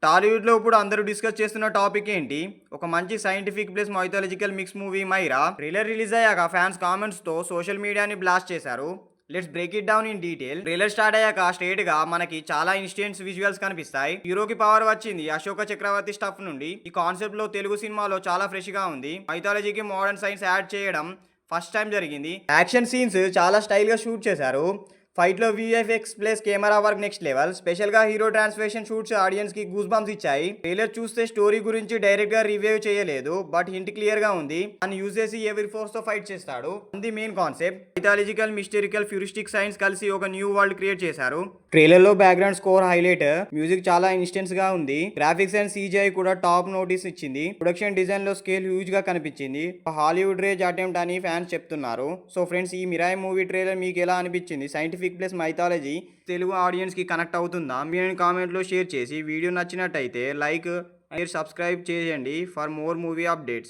టాలీవుడ్‌లో ఇప్పుడు అందరూ డిస్కస్ చేస్తున్న టాపిక్ ఏంటి? ఒక మంచి scientific plus mythological mix movie 'Mirai' trailer release అయ్యాక ఫ్యాన్స్ కామెంట్స్‌తో సోషల్ మీడియాని బ్లాస్ట్ చేశారు. Let's break it down in detail. Trailer start అయ్యాక స్ట్రెయిట్‌గా మనకి చాలా ఇన్స్టెంట్స్ విజువల్స్ కనిపిస్తాయి. హీరోకి పవర్ వచ్చింది అశోక చక్రవర్తి స్టఫ్ నుండి. ఈ కాన్సెప్ట్‌లో తెలుగు సినిమాలో చాలా ఫ్రెష్‌గా ఉంది. మైథాలజీకి మోడర్న్ సైన్స్ యాడ్ చేయడం ఫస్ట్ టైం జరిగింది. యాక్షన్ సీన్స్ చాలా స్టైల్‌గా షూట్ చేశారు. ఫైట్లో VFX plus camera work next level. స్పెషల్గా హీరో ట్రాన్స్ఫర్మేషన్ షూట్స్ ఆడియన్స్కి గూస్ బంప్స్ ఇచ్చాయి. ట్రైలర్ చూస్తే స్టోరీ గురించి డైరెక్ట్గా రివ్యూ చేయలేదు, బట్ హింట్ క్లియర్గా ఉంది. అని యూజ్ చేసి ఎవరి ఫోర్స్తో ఫైట్ చేస్తాడు. అది మెయిన్ కాన్సెప్ట్. మైథాలజికల్, మిస్టరికల్, ఫ్యూరిస్టిక్ సైన్స్ కలిసి ఒక న్యూ వరల్డ్ క్రియేట్ చేశారు. ట్రైలర్లో బ్యాక్గ్రౌండ్ స్కోర్ హైలైట్, మ్యూజిక్ చాలా ఇన్స్టెన్స్గా ఉంది. గ్రాఫిక్స్ అండ్ సీజీఐ కూడా టాప్ నోటీస్ ఇచ్చింది. ప్రొడక్షన్ డిజైన్లో స్కేల్ హ్యూజ్గా కనిపించింది. హాలీవుడ్ రేంజ్ అటెంప్ట్ అని ఫ్యాన్స్ చెప్తున్నారు. సో ఫ్రెండ్స్, ఈ మిరాయి మూవీ ట్రైలర్ మీకు ఎలా అనిపించింది? సైంటిఫిక్ ప్లస్ మైథాలజీ తెలుగు ఆడియన్స్కి కనెక్ట్ అవుతుందా? మీరు కామెంట్లో షేర్ చేసి, వీడియో నచ్చినట్టయితే లైక్, మీరు సబ్స్క్రైబ్ చేయండి ఫర్ మోర్ మూవీ అప్డేట్స్.